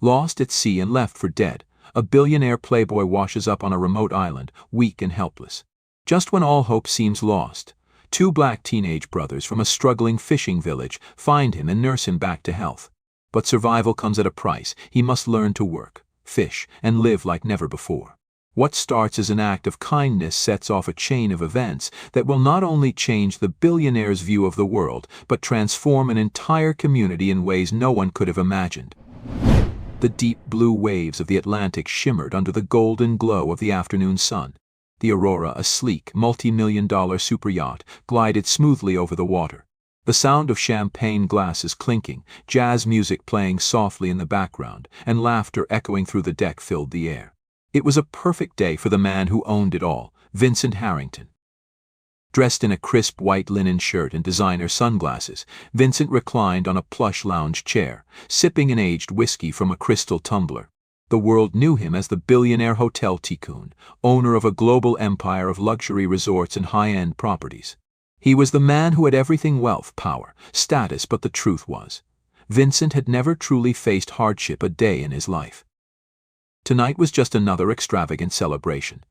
Lost at sea and left for dead, a billionaire playboy washes up on a remote island, weak and helpless. Just when all hope seems lost, two black teenage brothers from a struggling fishing village find him and nurse him back to health. But survival comes at a price. He must learn to work, fish, and live like never before. What starts as an act of kindness sets off a chain of events that will not only change the billionaire's view of the world, but transform an entire community in ways no one could have imagined. The deep blue waves of the Atlantic shimmered under the golden glow of the afternoon sun. The Aurora, a sleek, multi-million-dollar super yacht, glided smoothly over the water. The sound of champagne glasses clinking, jazz music playing softly in the background, and laughter echoing through the deck filled the air. It was a perfect day for the man who owned it all, Vincent Harrington. Dressed in a crisp white linen shirt and designer sunglasses, Vincent reclined on a plush lounge chair, sipping an aged whiskey from a crystal tumbler. The world knew him as the billionaire hotel tycoon, owner of a global empire of luxury resorts and high-end properties. He was the man who had everything: wealth, power, status, but the truth was, Vincent had never truly faced hardship a day in his life. Tonight was just another extravagant celebration.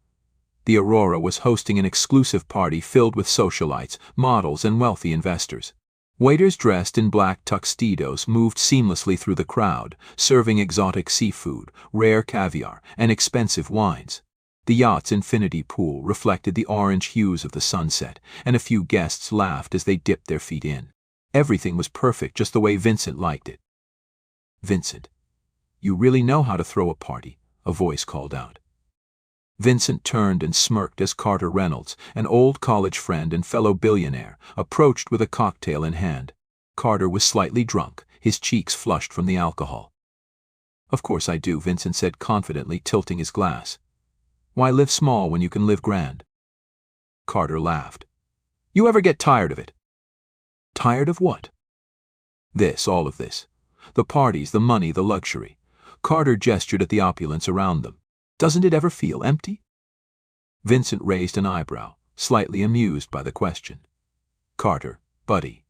The Aurora was hosting an exclusive party filled with socialites, models, and wealthy investors. Waiters dressed in black tuxedos moved seamlessly through the crowd, serving exotic seafood, rare caviar, and expensive wines. The yacht's infinity pool reflected the orange hues of the sunset, and a few guests laughed as they dipped their feet in. Everything was perfect, just the way Vincent liked it. "Vincent, you really know how to throw a party," a voice called out. Vincent turned and smirked as Carter Reynolds, an old college friend and fellow billionaire, approached with a cocktail in hand. Carter was slightly drunk, his cheeks flushed from the alcohol. "Of course I do," Vincent said confidently, tilting his glass. "Why live small when you can live grand?" Carter laughed. "You ever get tired of it?" "Tired of what?" "This, all of this. The parties, the money, the luxury." Carter gestured at the opulence around them. "Doesn't it ever feel empty?" Vincent raised an eyebrow, slightly amused by the question. "Carter, buddy,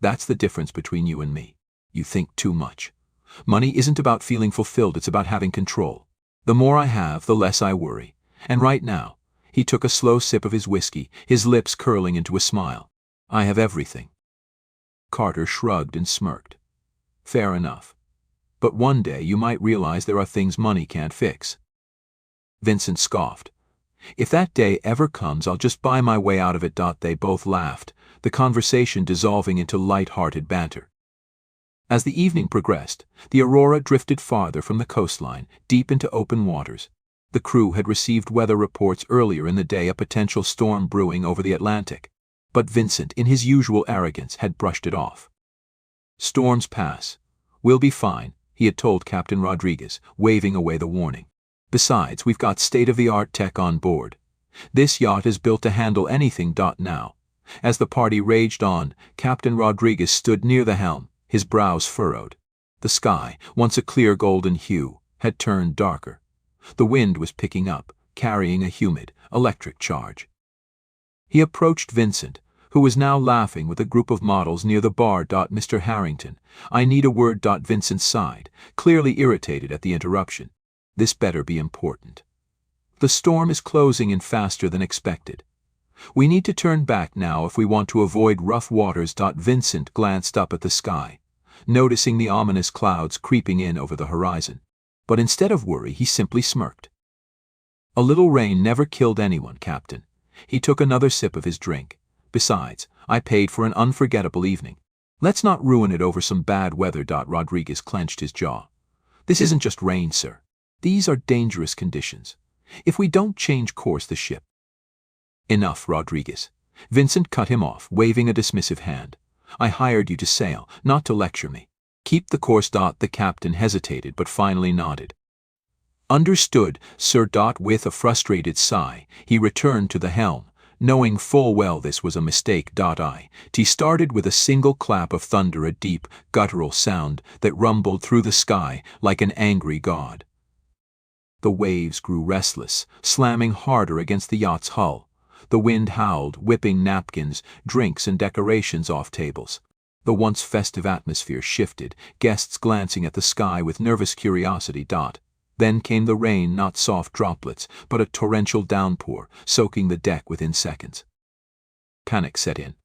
that's the difference between you and me. You think too much. Money isn't about feeling fulfilled, it's about having control. The more I have, the less I worry. And right now," he took a slow sip of his whiskey, his lips curling into a smile, "I have everything." Carter shrugged and smirked. "Fair enough. But one day you might realize there are things money can't fix." Vincent scoffed. "If that day ever comes, I'll just buy my way out of it." They both laughed, the conversation dissolving into light-hearted banter. As the evening progressed, the Aurora drifted farther from the coastline, deep into open waters. The crew had received weather reports earlier in the day, a potential storm brewing over the Atlantic. But Vincent, in his usual arrogance, had brushed it off. "Storms pass. We'll be fine," he had told Captain Rodriguez, waving away the warning. "Besides, we've got state-of-the-art tech on board. This yacht is built to handle anything." Now, as the party raged on, Captain Rodriguez stood near the helm, his brows furrowed. The sky, once a clear golden hue, had turned darker. The wind was picking up, carrying a humid, electric charge. He approached Vincent, who was now laughing with a group of models near the bar. "Mr. Harrington, I need a word." Vincent sighed, clearly irritated at the interruption. "This better be important. The storm is closing in faster than expected. We need to turn back now if we want to avoid rough waters." Vincent glanced up at the sky, noticing the ominous clouds creeping in over the horizon. But instead of worry, he simply smirked. "A little rain never killed anyone, Captain." He took another sip of his drink. "Besides, I paid for an unforgettable evening. Let's not ruin it over some bad weather." Rodriguez clenched his jaw. "This isn't just rain, sir. These are dangerous conditions. If we don't change course, the ship—" "Enough, Rodriguez." Vincent cut him off, waving a dismissive hand. "I hired you to sail, not to lecture me. Keep the course." The captain hesitated but finally nodded. "Understood, sir." With a frustrated sigh, he returned to the helm, knowing full well this was a mistake. He started with a single clap of thunder, a deep, guttural sound that rumbled through the sky like an angry god. The waves grew restless, slamming harder against the yacht's hull. The wind howled, whipping napkins, drinks, and decorations off tables. The once festive atmosphere shifted, guests glancing at the sky with nervous curiosity. Then came the rain, not soft droplets, but a torrential downpour, soaking the deck within seconds. Panic set in.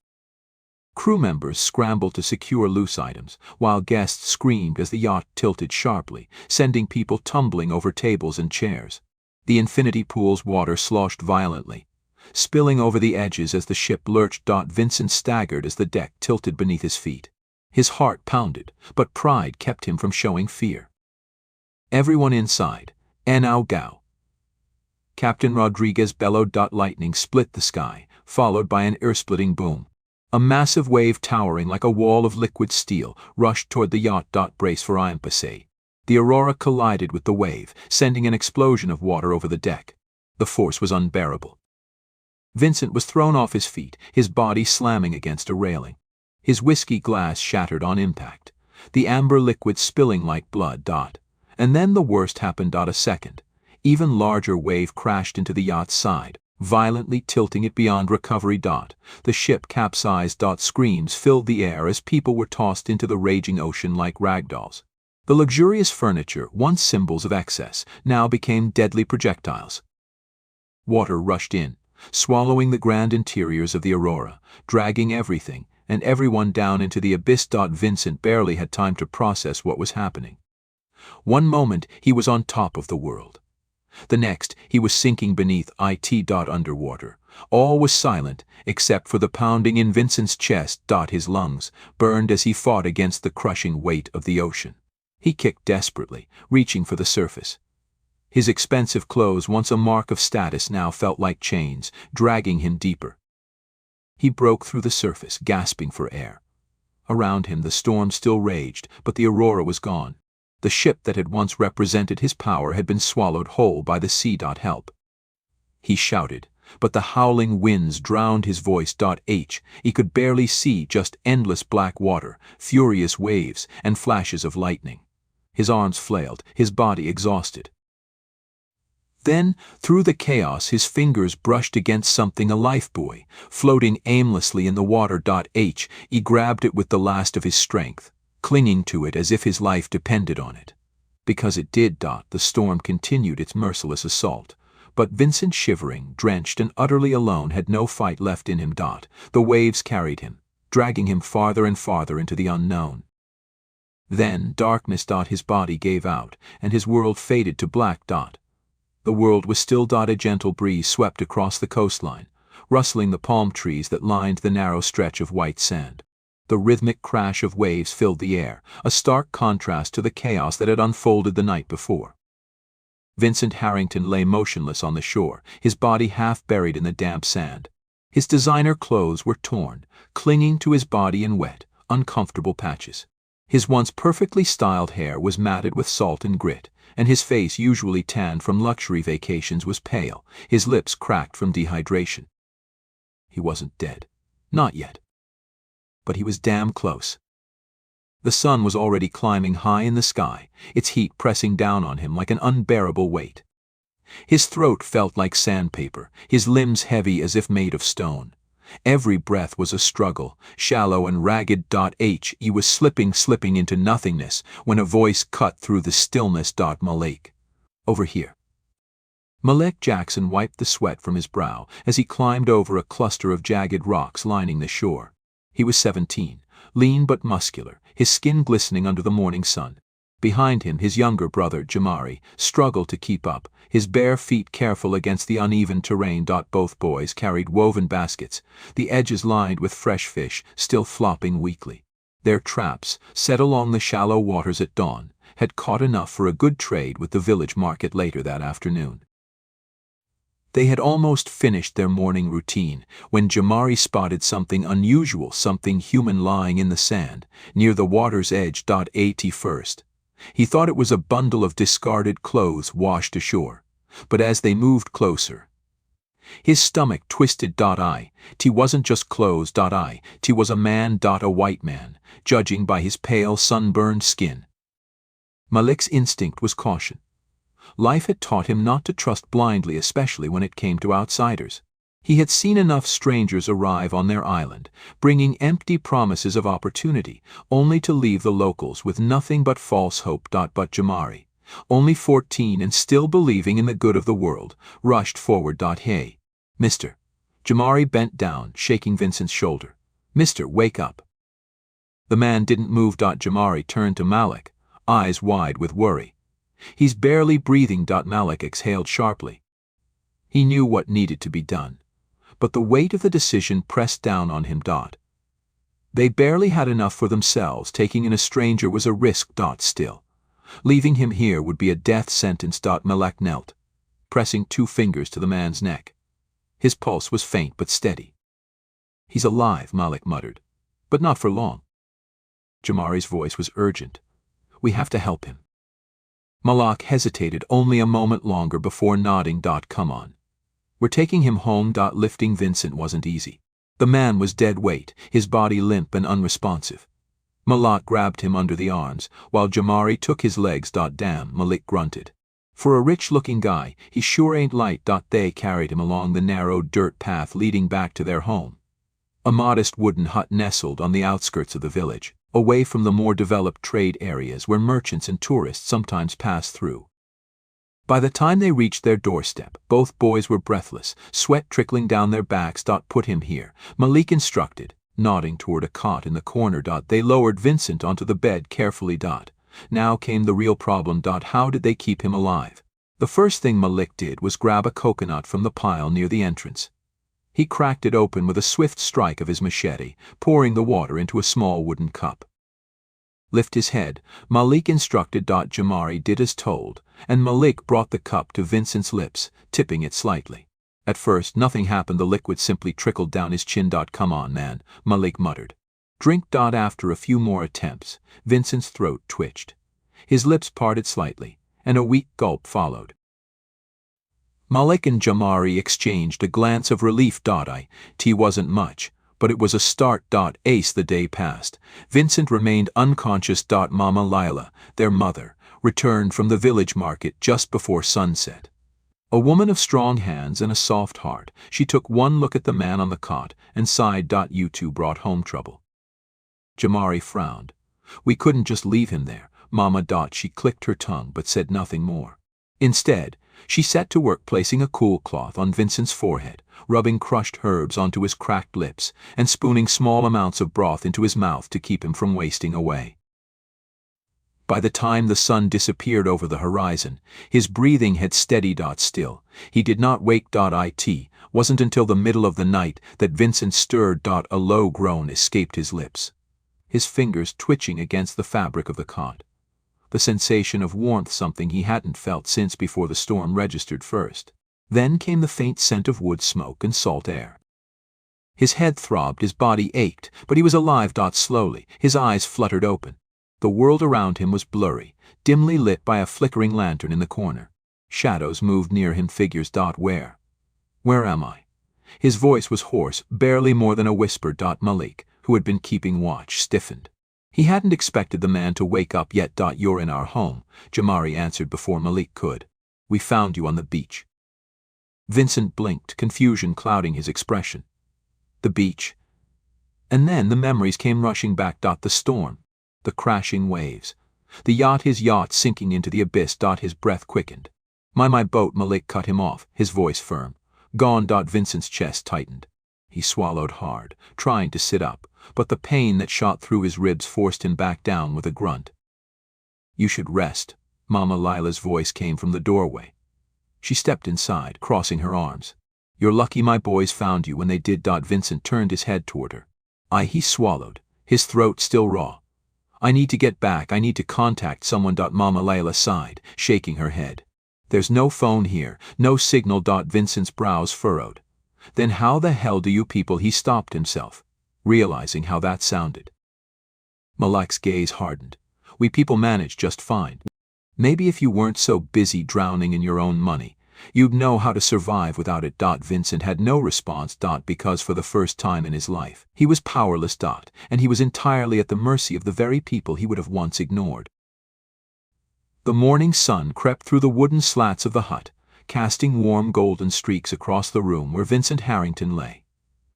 Crew members scrambled to secure loose items, while guests screamed as the yacht tilted sharply, sending people tumbling over tables and chairs. The infinity pool's water sloshed violently, spilling over the edges as the ship lurched. Vincent staggered as the deck tilted beneath his feet. His heart pounded, but pride kept him from showing fear. Everyone inside, "Enau Gao." Captain Rodriguez bellowed. Lightning split the sky, followed by an ear-splitting boom. A massive wave towering like a wall of liquid steel rushed toward the yacht. Brace for impasse. The Aurora collided with the wave, sending an explosion of water over the deck. The force was unbearable. Vincent was thrown off his feet, his body slamming against a railing. His whiskey glass shattered on impact, the amber liquid spilling like blood. And then the worst happened. A second, even larger wave crashed into the yacht's side, violently tilting it beyond recovery. The ship capsized. Screams filled the air as people were tossed into the raging ocean like ragdolls. The luxurious furniture, once symbols of excess, now became deadly projectiles. Water rushed in, swallowing the grand interiors of the Aurora, dragging everything and everyone down into the abyss. Vincent barely had time to process what was happening. One moment he was on top of the world. The next he was sinking beneath it. Underwater. All was silent except for the pounding in Vincent's chest. His lungs burned as he fought against the crushing weight of the ocean. He kicked desperately, reaching for the surface. His expensive clothes, once a mark of status, now felt like chains, dragging him deeper. He broke through the surface, gasping for air. Around him the storm still raged, but the Aurora was gone. The ship that had once represented his power had been swallowed whole by the sea. Help. He shouted, but the howling winds drowned his voice. He could barely see, just endless black water, furious waves, and flashes of lightning. His arms flailed, his body exhausted. Then, through the chaos, his fingers brushed against something, a lifebuoy, floating aimlessly in the water. He grabbed it with the last of his strength, clinging to it as if his life depended on it. Because it did. The storm continued its merciless assault. But Vincent, shivering, drenched, and utterly alone, had no fight left in him. The waves carried him, dragging him farther and farther into the unknown. Then darkness. His body gave out, and his world faded to black. The world was still. A gentle breeze swept across the coastline, rustling the palm trees that lined the narrow stretch of white sand. The rhythmic crash of waves filled the air, a stark contrast to the chaos that had unfolded the night before. Vincent Harrington lay motionless on the shore, his body half buried in the damp sand. His designer clothes were torn, clinging to his body in wet, uncomfortable patches. His once perfectly styled hair was matted with salt and grit, and his face, usually tanned from luxury vacations, was pale, his lips cracked from dehydration. He wasn't dead. Not yet. But he was damn close. The sun was already climbing high in the sky, its heat pressing down on him like an unbearable weight. His throat felt like sandpaper, his limbs heavy as if made of stone. Every breath was a struggle, shallow and ragged. He was slipping into nothingness when a voice cut through the stillness. "Malik. Over here." Malik Jackson wiped the sweat from his brow as he climbed over a cluster of jagged rocks lining the shore. He was 17, lean but muscular, his skin glistening under the morning sun. Behind him, his younger brother, Jamari, struggled to keep up, his bare feet careful against the uneven terrain. Both boys carried woven baskets, the edges lined with fresh fish still flopping weakly. Their traps, set along the shallow waters at dawn, had caught enough for a good trade with the village market later that afternoon. They had almost finished their morning routine when Jamari spotted something unusual, something human lying in the sand, near the water's edge. At first, he thought it was a bundle of discarded clothes washed ashore, but as they moved closer, his stomach twisted. T wasn't just clothes. T was a man. A white man, judging by his pale, sunburned skin. Malik's instinct was caution. Life had taught him not to trust blindly, especially when it came to outsiders. He had seen enough strangers arrive on their island, bringing empty promises of opportunity, only to leave the locals with nothing but false hope. But Jamari, only 14 and still believing in the good of the world, rushed forward. Hey, Mr. Jamari bent down, shaking Vincent's shoulder. Mister, wake up. The man didn't move. Jamari turned to Malik, eyes wide with worry. He's barely breathing. Malik exhaled sharply. He knew what needed to be done, but the weight of the decision pressed down on him. They barely had enough for themselves. Taking in a stranger was a risk. Still, leaving him here would be a death sentence. Malik knelt, pressing 2 fingers to the man's neck. His pulse was faint but steady. He's alive, Malik muttered, but not for long. Jamari's voice was urgent. We have to help him. Malik hesitated only a moment longer before nodding. Come on. We're taking him home. Lifting Vincent wasn't easy. The man was dead weight, his body limp and unresponsive. Malik grabbed him under the arms, while Jamari took his legs. Damn, Malik grunted. For a rich-looking guy, he sure ain't light. They carried him along the narrow dirt path leading back to their home. A modest wooden hut nestled on the outskirts of the village, away from the more developed trade areas where merchants and tourists sometimes passed through. By the time they reached their doorstep, both boys were breathless, sweat trickling down their backs. Put him here, Malik instructed, nodding toward a cot in the corner. They lowered Vincent onto the bed carefully. Now came the real problem. How did they keep him alive? The first thing Malik did was grab a coconut from the pile near the entrance. He cracked it open with a swift strike of his machete, pouring the water into a small wooden cup. Lift his head, Malik instructed. Jamari did as told, and Malik brought the cup to Vincent's lips, tipping it slightly. At first, nothing happened. The liquid simply trickled down his chin. Come on, man, Malik muttered. Drink. After a few more attempts, Vincent's throat twitched. His lips parted slightly, and a weak gulp followed. Malik and Jamari exchanged a glance of relief. Tea wasn't much, but it was a start. Ace. The day passed. Vincent remained unconscious. Mama Lila, their mother, returned from the village market just before sunset. A woman of strong hands and a soft heart, she took one look at the man on the cot and sighed. You two brought home trouble. Jamari frowned. We couldn't just leave him there, Mama. She clicked her tongue but said nothing more. Instead, she set to work placing a cool cloth on Vincent's forehead, rubbing crushed herbs onto his cracked lips, and spooning small amounts of broth into his mouth to keep him from wasting away. By the time the sun disappeared over the horizon, his breathing had steadied. Still, he did not wake. It wasn't until the middle of the night that Vincent stirred. A low groan escaped his lips, his fingers twitching against the fabric of the cot. The sensation of warmth, something he hadn't felt since before the storm registered first. Then came the faint scent of wood smoke and salt air. His head throbbed, his body ached, but he was alive. Slowly, his eyes fluttered open. The world around him was blurry, dimly lit by a flickering lantern in the corner. Shadows moved near him, figures. Where am I? His voice was hoarse, barely more than a whisper. Malik, who had been keeping watch, stiffened. He hadn't expected the man to wake up yet. You're in our home, Jamari answered before Malik could. We found you on the beach. Vincent blinked, confusion clouding his expression. The beach. And then the memories came rushing back. The storm, the crashing waves, the yacht, his yacht sinking into the abyss. His breath quickened. My boat, Malik cut him off, his voice firm. Gone. Vincent's chest tightened. He swallowed hard, trying to sit up, but the pain that shot through his ribs forced him back down with a grunt. You should rest, Mama Lila's voice came from the doorway. She stepped inside, crossing her arms. You're lucky my boys found you when they did. Vincent turned his head toward her. He swallowed, his throat still raw. I need to get back, I need to contact someone. Mama Lila sighed, shaking her head. There's no phone here, no signal. Vincent's brows furrowed. Then how the hell do you people? He stopped himself, realizing how that sounded. Malik's gaze hardened. We people manage just fine. Maybe if you weren't so busy drowning in your own money, you'd know how to survive without it. Vincent had no response. Because for the first time in his life, he was powerless. And he was entirely at the mercy of the very people he would have once ignored. The morning sun crept through the wooden slats of the hut, casting warm golden streaks across the room where Vincent Harrington lay.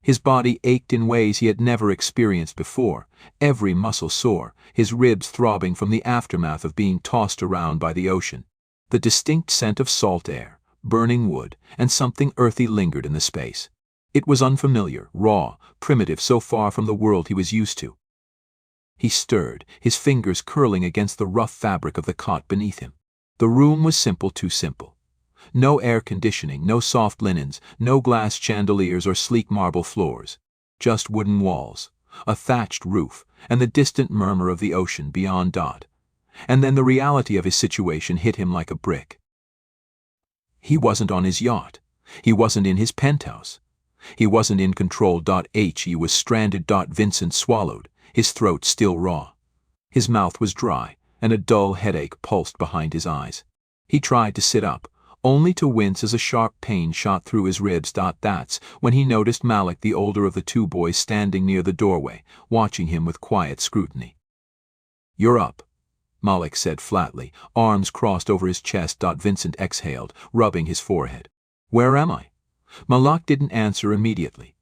His body ached in ways he had never experienced before, every muscle sore, his ribs throbbing from the aftermath of being tossed around by the ocean. The distinct scent of salt air, burning wood, and something earthy lingered in the space. It was unfamiliar, raw, primitive, so far from the world he was used to. He stirred, his fingers curling against the rough fabric of the cot beneath him. The room was simple, too simple. No air conditioning, no soft linens, no glass chandeliers or sleek marble floors. Just wooden walls, a thatched roof, and the distant murmur of the ocean beyond. And then the reality of his situation hit him like a brick. He wasn't on his yacht. He wasn't in his penthouse. He wasn't in control. He was stranded. Vincent swallowed, his throat still raw. His mouth was dry, and a dull headache pulsed behind his eyes. He tried to sit up, only to wince as a sharp pain shot through his ribs. That's when he noticed Malik, the older of the two boys, standing near the doorway, watching him with quiet scrutiny. "You're up," Malik said flatly, arms crossed over his chest. Vincent exhaled, rubbing his forehead. "Where am I?" Malik didn't answer immediately.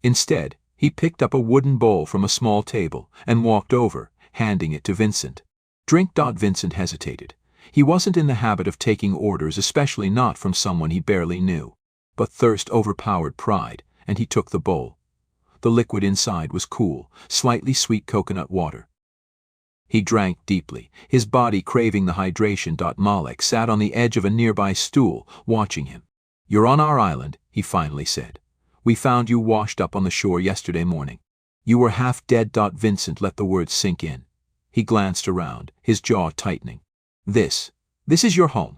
Instead, he picked up a wooden bowl from a small table and walked over, handing it to Vincent. "Drink." Vincent hesitated. He wasn't in the habit of taking orders, especially not from someone he barely knew. But thirst overpowered pride, and he took the bowl. The liquid inside was cool, slightly sweet coconut water. He drank deeply, his body craving the hydration. Malik sat on the edge of a nearby stool, watching him. "You're on our island," he finally said. "We found you washed up on the shore yesterday morning. You were half dead." Vincent let the words sink in. He glanced around, his jaw tightening. This is your home?"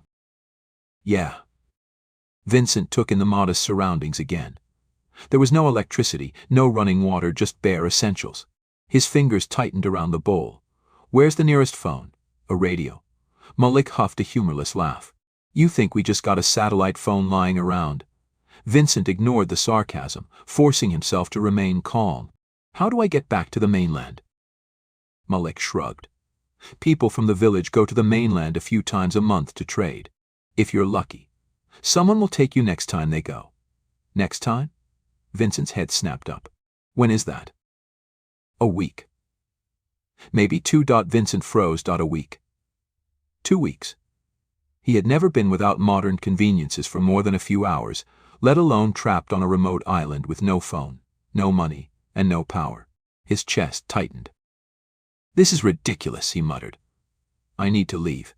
"Yeah." Vincent took in the modest surroundings again. There was no electricity, no running water, just bare essentials. His fingers tightened around the bowl. "Where's the nearest phone? A radio?" Malik huffed a humorless laugh. "You think we just got a satellite phone lying around?" Vincent ignored the sarcasm, forcing himself to remain calm. "How do I get back to the mainland?" Malik shrugged. "People from the village go to the mainland a few times a month to trade. If you're lucky, someone will take you next time they go." "Next time?" Vincent's head snapped up. "When is that?" "A week." "Maybe two." Vincent froze. "A week?" "2 weeks." He had never been without modern conveniences for more than a few hours, let alone trapped on a remote island with no phone, no money, and no power. His chest tightened. "This is ridiculous," he muttered. "I need to leave.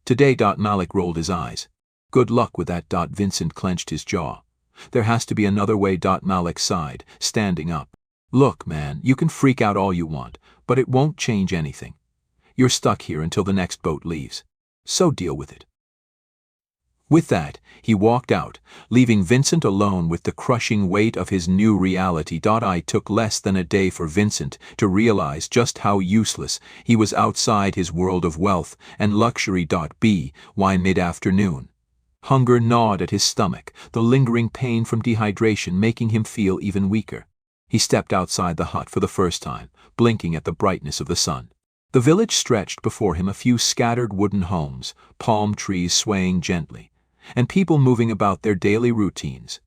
Today." Malik rolled his eyes. "Good luck with that." Vincent clenched his jaw. "There has to be another way." Malik sighed, standing up. "Look, man, you can freak out all you want, but it won't change anything. You're stuck here until the next boat leaves. So deal with it." With that, he walked out, leaving Vincent alone with the crushing weight of his new reality. It took less than a day for Vincent to realize just how useless he was outside his world of wealth and luxury. By mid-afternoon, hunger gnawed at his stomach, the lingering pain from dehydration making him feel even weaker. He stepped outside the hut for the first time, blinking at the brightness of the sun. The village stretched before him, a few scattered wooden homes, palm trees swaying gently, and people moving about their daily routines.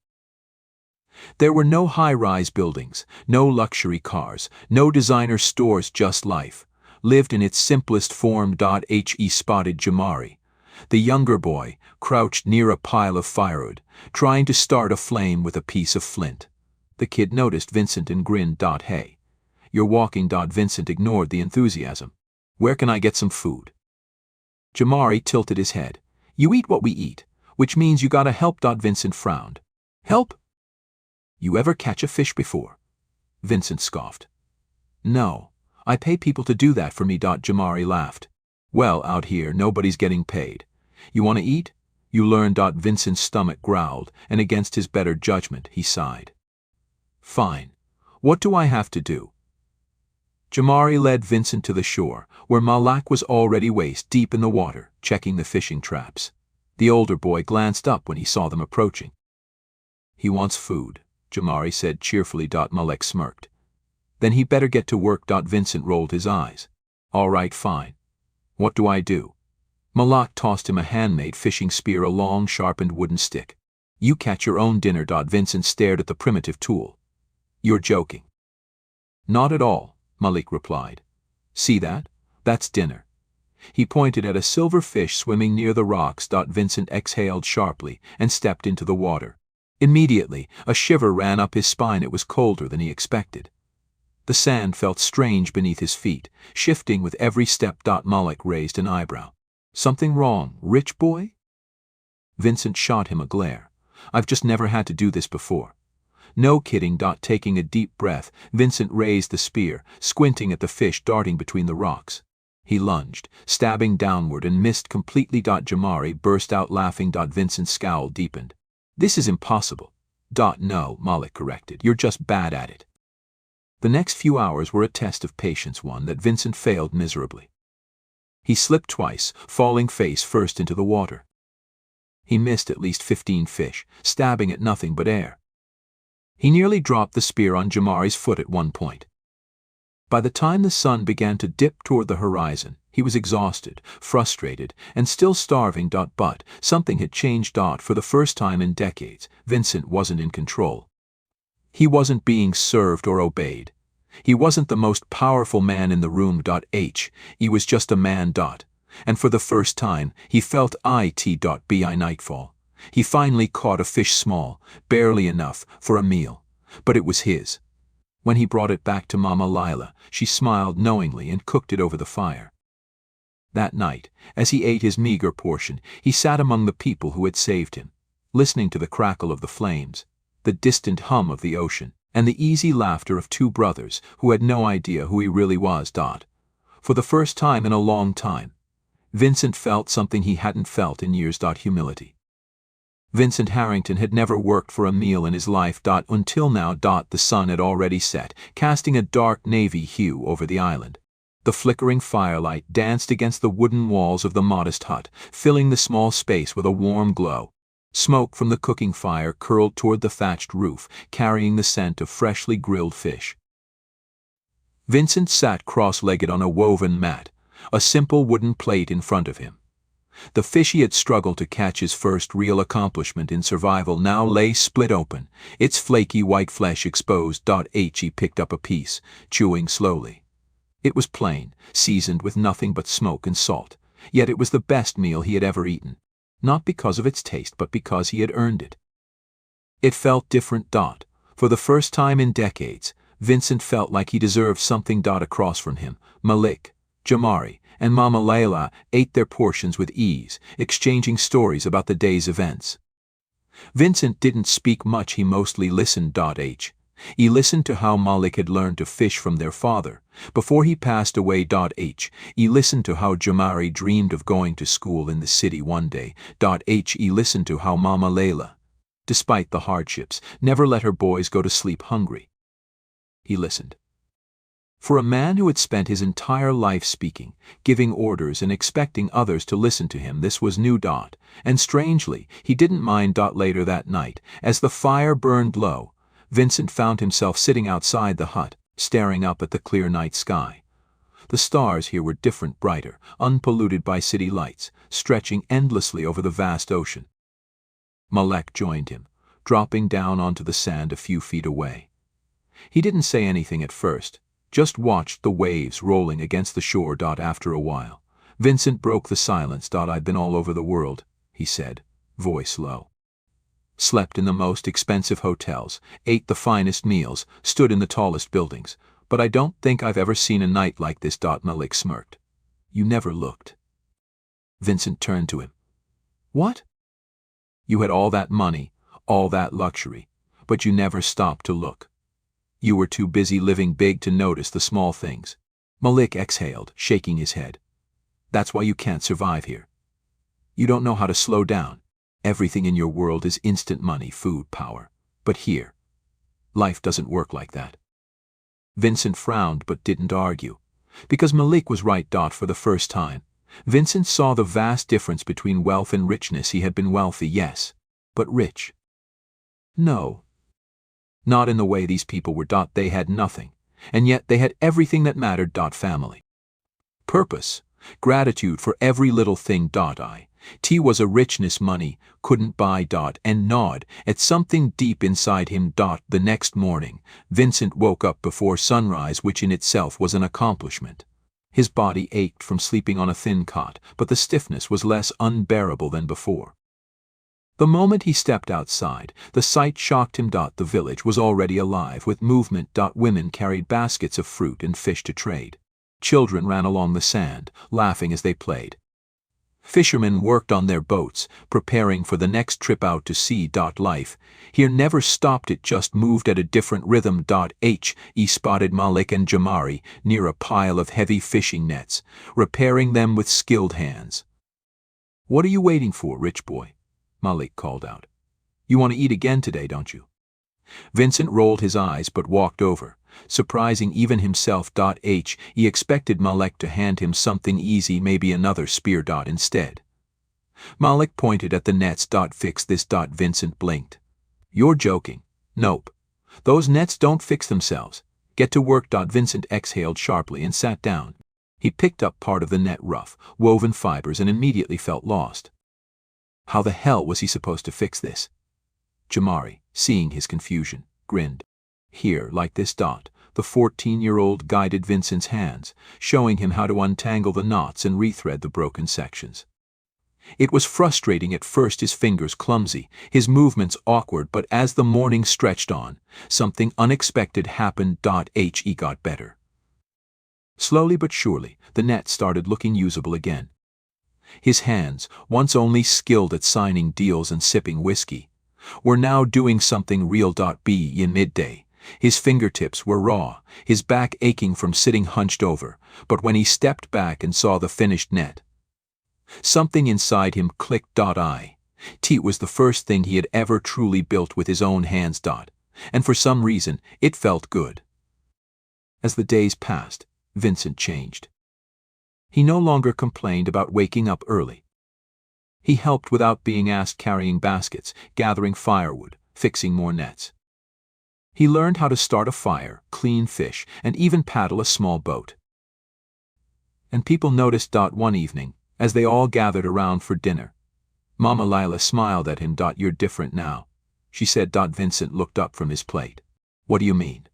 There were no high-rise buildings, no luxury cars, no designer stores, just life, lived in its simplest form. He spotted Jamari, the younger boy, crouched near a pile of firewood, trying to start a flame with a piece of flint. The kid noticed Vincent and grinned. "Hey, you're walking." Vincent ignored the enthusiasm. "Where can I get some food?" Jamari tilted his head. "You eat what we eat, which means you gotta help." Vincent frowned. "Help? You ever catch a fish before?" Vincent scoffed. "No, I pay people to do that for me." Jamari laughed. "Well, out here nobody's getting paid. You want to eat? You learn." Vincent's stomach growled, and against his better judgment, he sighed. "Fine. What do I have to do?" Jamari led Vincent to the shore, where Malik was already waist deep in the water, checking the fishing traps. The older boy glanced up when he saw them approaching. "He wants food," Jamari said cheerfully. Malik smirked. "Then he better get to work." Vincent rolled his eyes. "All right, fine. What do I do?" Malak tossed him a handmade fishing spear, a long, sharpened wooden stick. You catch your own dinner. Vincent stared at the primitive tool. You're joking. Not at all, Malik replied. See that? That's dinner. He pointed at a silver fish swimming near the rocks. Vincent exhaled sharply and stepped into the water. Immediately, a shiver ran up his spine. It was colder than he expected. The sand felt strange beneath his feet, shifting with every step. Malik raised an eyebrow. Something wrong, rich boy? Vincent shot him a glare. I've just never had to do this before. No kidding. Taking a deep breath, Vincent raised the spear, squinting at the fish darting between the rocks. He lunged, stabbing downward, and missed completely. Jamari burst out laughing. Vincent's scowl deepened. This is impossible. No, Malik corrected. You're just bad at it. The next few hours were a test of patience, one that Vincent failed miserably. He slipped twice, falling face first into the water. He missed at least 15 fish, stabbing at nothing but air. He nearly dropped the spear on Jamari's foot at one point. By the time the sun began to dip toward the horizon, he was exhausted, frustrated, and still starving. But something had changed. For the first time in decades, Vincent wasn't in control. He wasn't being served or obeyed. He wasn't the most powerful man in the room. He was just a man. And for the first time, he felt it. Nightfall. He finally caught a fish, small, barely enough for a meal. But it was his. When he brought it back to Mama Lila, she smiled knowingly and cooked it over the fire. That night, as he ate his meager portion, he sat among the people who had saved him, listening to the crackle of the flames, the distant hum of the ocean, and the easy laughter of two brothers who had no idea who he really was. For the first time in a long time, Vincent felt something he hadn't felt in years. Humility. Vincent Harrington had never worked for a meal in his life. Until now. The sun had already set, casting a dark navy hue over the island. The flickering firelight danced against the wooden walls of the modest hut, filling the small space with a warm glow. Smoke from the cooking fire curled toward the thatched roof, carrying the scent of freshly grilled fish. Vincent sat cross-legged on a woven mat, a simple wooden plate in front of him. The fish he had struggled to catch, his first real accomplishment in survival, now lay split open, its flaky white flesh exposed. He picked up a piece, chewing slowly. It was plain, seasoned with nothing but smoke and salt, yet it was the best meal he had ever eaten. Not because of its taste, but because he had earned it. It felt different. For the first time in decades, Vincent felt like he deserved something. Across from him, Malik, Jamari, and Mama Layla ate their portions with ease, exchanging stories about the day's events. Vincent didn't speak much. He mostly listened. He listened to how Malik had learned to fish from their father before he passed away. He listened to how Jamari dreamed of going to school in the city one day. He listened to how Mama Layla, despite the hardships, never let her boys go to sleep hungry. He listened. For a man who had spent his entire life speaking, giving orders, and expecting others to listen to him, this was new. And strangely, he didn't mind. Later that night, as the fire burned low, Vincent found himself sitting outside the hut, staring up at the clear night sky. The stars here were different, brighter, unpolluted by city lights, stretching endlessly over the vast ocean. Malek joined him, dropping down onto the sand a few feet away. He didn't say anything at first, just watched the waves rolling against the shore. After a while, Vincent broke the silence. I've been all over the world, he said, voice low. Slept in the most expensive hotels, ate the finest meals, stood in the tallest buildings, but I don't think I've ever seen a night like this. Malik smirked. You never looked. Vincent turned to him. What? You had all that money, all that luxury, but you never stopped to look. You were too busy living big to notice the small things. Malik exhaled, shaking his head. That's why you can't survive here. You don't know how to slow down. Everything in your world is instant money, food, power. But here, life doesn't work like that. Vincent frowned but didn't argue. Because Malik was right. For the first time, Vincent saw the vast difference between wealth and richness. He had been wealthy, yes, but rich. No. Not in the way these people were. They had nothing, and yet they had everything that mattered. Family. Purpose. Gratitude for every little thing. T was a richness money couldn't buy. And gnawed at something deep inside him. The next morning, Vincent woke up before sunrise, which in itself was an accomplishment. His body ached from sleeping on a thin cot, but the stiffness was less unbearable than before. The moment he stepped outside, the sight shocked him. The village was already alive with movement. Women carried baskets of fruit and fish to trade. Children ran along the sand, laughing as they played. Fishermen worked on their boats, preparing for the next trip out to sea. Life here never stopped, it just moved at a different rhythm. He spotted Malik and Jamari near a pile of heavy fishing nets, repairing them with skilled hands. "What are you waiting for, rich boy?" Malik called out. "You want to eat again today, don't you?" Vincent rolled his eyes but walked over, surprising even himself. He expected Malik to hand him something easy, maybe another spear. Instead, Malik pointed at the nets. "Fix this." Vincent blinked. "You're joking." "Nope. Those nets don't fix themselves. Get to work." Vincent exhaled sharply and sat down. He picked up part of the net rough, woven fibers and immediately felt lost. How the hell was he supposed to fix this? Jamari, seeing his confusion, grinned. "Here, like this." The 14-year-old guided Vincent's hands, showing him how to untangle the knots and rethread the broken sections. It was frustrating at first, his fingers clumsy, his movements awkward, but as the morning stretched on, something unexpected happened. He got better. Slowly but surely, the net started looking usable again. His hands, once only skilled at signing deals and sipping whiskey, were now doing something real. In midday, his fingertips were raw, his back aching from sitting hunched over, but when he stepped back and saw the finished net, something inside him clicked. It was the first thing he had ever truly built with his own hands. And for some reason, it felt good. As the days passed, Vincent changed. He no longer complained about waking up early. He helped without being asked, carrying baskets, gathering firewood, fixing more nets. He learned how to start a fire, clean fish, and even paddle a small boat. And people noticed. One evening, as they all gathered around for dinner, Mama Lila smiled at him. "You're different now," she said. Vincent looked up from his plate. "What do you mean?"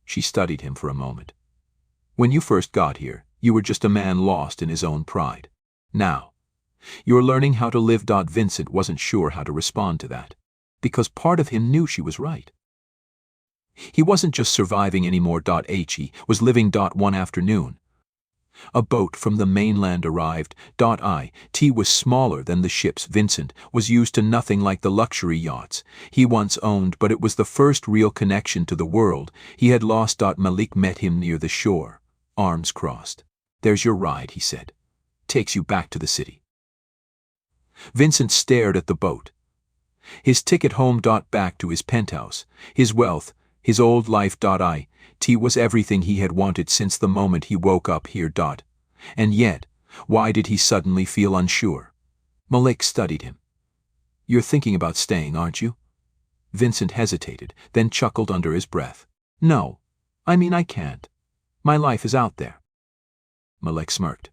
She studied him for a moment. "When you first got here, you were just a man lost in his own pride. Now, you're learning how to live." Vincent wasn't sure how to respond to that, because part of him knew she was right. He wasn't just surviving anymore. He was living. One afternoon, a boat from the mainland arrived. It was smaller than the ships Vincent was used to, nothing like the luxury yachts he once owned, but it was the first real connection to the world he had lost. Malik met him near the shore, arms crossed. "There's your ride," he said. "Takes you back to the city." Vincent stared at the boat. His ticket home. Back to his penthouse, his wealth, his old life. It was everything he had wanted since the moment he woke up here. And yet, why did he suddenly feel unsure? Malik studied him. "You're thinking about staying, aren't you?" Vincent hesitated, then chuckled under his breath. "No, I mean I can't. My life is out there." Malik smirked.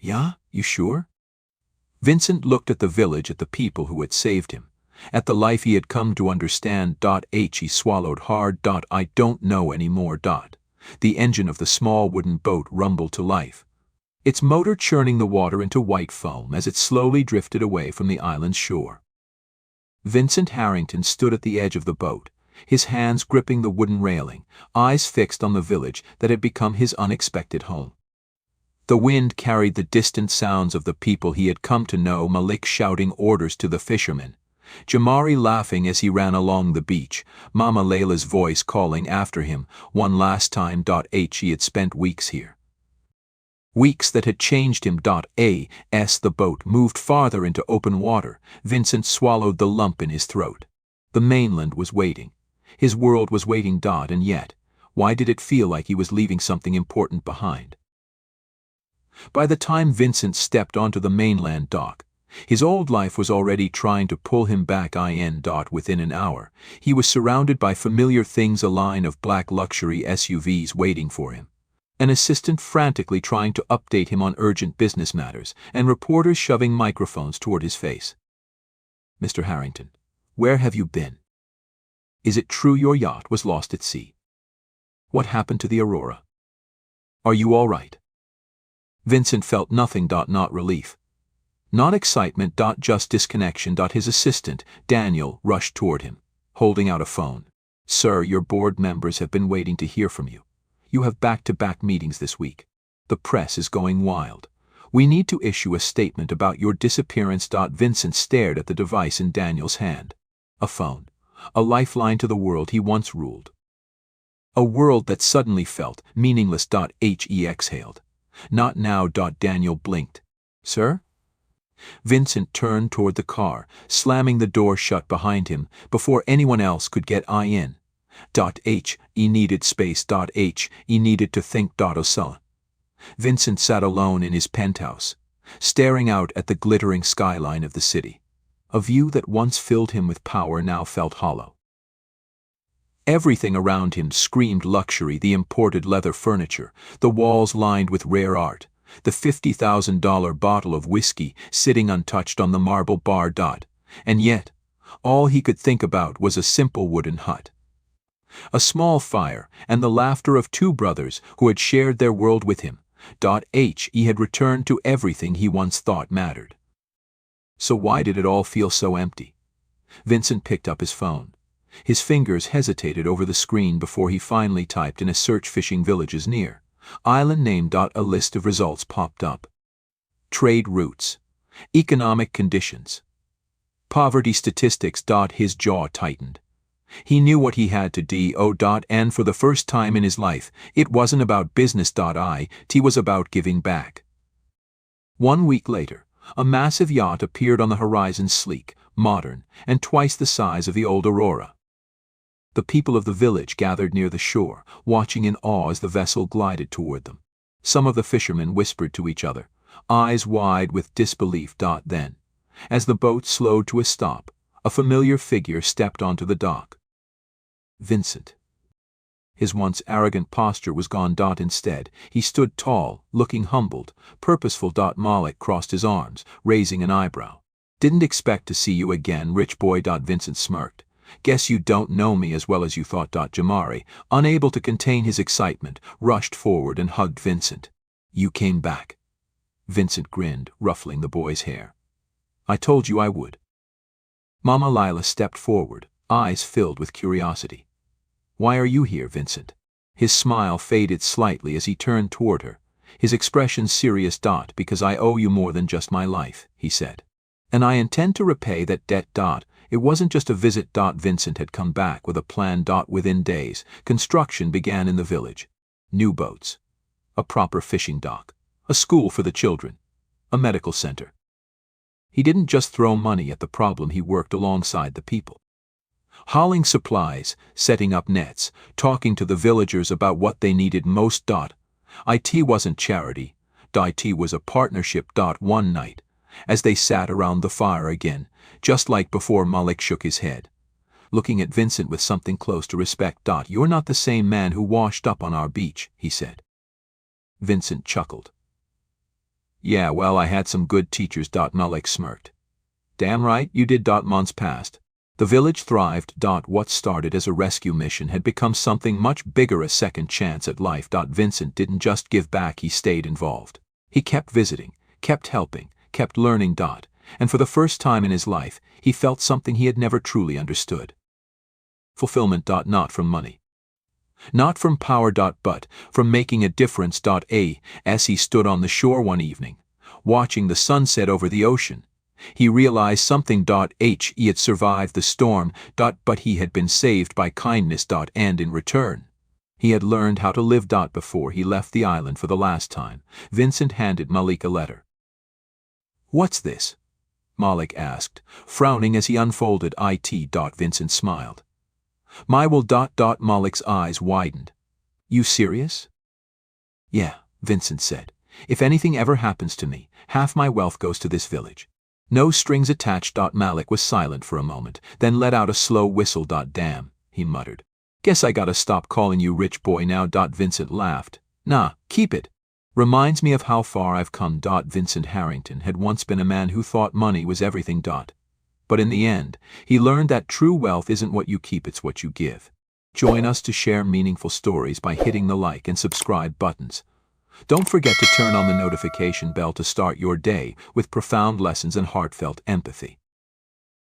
"Yeah, you sure?" Vincent looked at the village, at the people who had saved him, at the life he had come to understand. He swallowed hard. "I don't know anymore." The engine of the small wooden boat rumbled to life, its motor churning the water into white foam as it slowly drifted away from the island's shore. Vincent Harrington stood at the edge of the boat, his hands gripping the wooden railing, eyes fixed on the village that had become his unexpected home. The wind carried the distant sounds of the people he had come to know, Malik shouting orders to the fishermen, Jamari laughing as he ran along the beach, Mama Layla's voice calling after him one last time. He had spent weeks here. Weeks that had changed him. As the boat moved farther into open water, Vincent swallowed the lump in his throat. The mainland was waiting. His world was waiting. And yet, why did it feel like he was leaving something important behind? By the time Vincent stepped onto the mainland dock, his old life was already trying to pull him back. Within an hour, he was surrounded by familiar things, a line of black luxury SUVs waiting for him. An assistant frantically trying to update him on urgent business matters, and reporters shoving microphones toward his face. Mr. Harrington, where have you been? Is it true your yacht was lost at sea? What happened to the Aurora? Are you all right? Vincent felt nothing. Not relief. Not excitement. Just disconnection. His assistant, Daniel, rushed toward him, holding out a phone. Sir, your board members have been waiting to hear from you. You have back-to-back meetings this week. The press is going wild. We need to issue a statement about your disappearance. Vincent stared at the device in Daniel's hand. A phone. A lifeline to the world he once ruled. A world that suddenly felt meaningless. He exhaled. Not now. Daniel blinked. Sir? Vincent turned toward the car, slamming the door shut behind him before anyone else could get in. He needed space. He needed to think. Osella. Vincent sat alone in his penthouse, staring out at the glittering skyline of the city. A view that once filled him with power now felt hollow. Everything around him screamed luxury: the imported leather furniture, the walls lined with rare art, the $50,000 bottle of whiskey sitting untouched on the marble bar. And yet, all he could think about was a simple wooden hut. A small fire, and the laughter of two brothers who had shared their world with him. He had returned to everything he once thought mattered. So why did it all feel so empty? Vincent picked up his phone. His fingers hesitated over the screen before he finally typed in a search: fishing villages near. Island name. A list of results popped up. Trade routes. Economic conditions. Poverty statistics. His jaw tightened. He knew what he had to do. And for the first time in his life, it wasn't about business. It was about giving back. 1 week later, a massive yacht appeared on the horizon, sleek, modern, and twice the size of the old Aurora. The people of the village gathered near the shore, watching in awe as the vessel glided toward them. Some of the fishermen whispered to each other, eyes wide with disbelief. Then, as the boat slowed to a stop, a familiar figure stepped onto the dock. Vincent. His once arrogant posture was gone. Instead, he stood tall, looking humbled, purposeful. Malik crossed his arms, raising an eyebrow. Didn't expect to see you again, rich boy. Vincent smirked. Guess you don't know me as well as you thought. Jamari, unable to contain his excitement, rushed forward and hugged Vincent. You came back. Vincent grinned, ruffling the boy's hair. I told you I would. Mama Lila stepped forward, eyes filled with curiosity. Why are you here, Vincent? His smile faded slightly as he turned toward her, his expression serious. Because I owe you more than just my life, he said. And I intend to repay that debt. It wasn't just a visit. Vincent had come back with a plan. Within days, construction began in the village. New boats. A proper fishing dock. A school for the children. A medical center. He didn't just throw money at the problem, he worked alongside the people. Hauling supplies, setting up nets, talking to the villagers about what they needed most. It wasn't charity. It was a partnership. One night, as they sat around the fire again, just like before, Malik shook his head, looking at Vincent with something close to respect. You're not the same man who washed up on our beach, he said. Vincent chuckled. Yeah, well, I had some good teachers. Malik smirked. Damn right, you did. Months passed. The village thrived. What started as a rescue mission had become something much bigger, a second chance at life. Vincent didn't just give back, he stayed involved. He kept visiting, kept helping, kept learning. And for the first time in his life, he felt something he had never truly understood. Fulfillment. Not from money. Not from power. But from making a difference. As he stood on the shore one evening, watching the sunset over the ocean, he realized something. He had survived the storm. But he had been saved by kindness. And in return, he had learned how to live. Before he left the island for the last time, Vincent handed Malik a letter. What's this? Malik asked, frowning as he unfolded it. Vincent smiled. My will. Malik's eyes widened. You serious? Yeah, Vincent said. If anything ever happens to me, half my wealth goes to this village. No strings attached. Malik was silent for a moment, then let out a slow whistle. Damn, he muttered. Guess I gotta stop calling you rich boy now. Vincent laughed. Nah, keep it. Reminds me of how far I've come. Vincent Harrington had once been a man who thought money was everything. But in the end, he learned that true wealth isn't what you keep, it's what you give. Join us to share meaningful stories by hitting the like and subscribe buttons. Don't forget to turn on the notification bell to start your day with profound lessons and heartfelt empathy.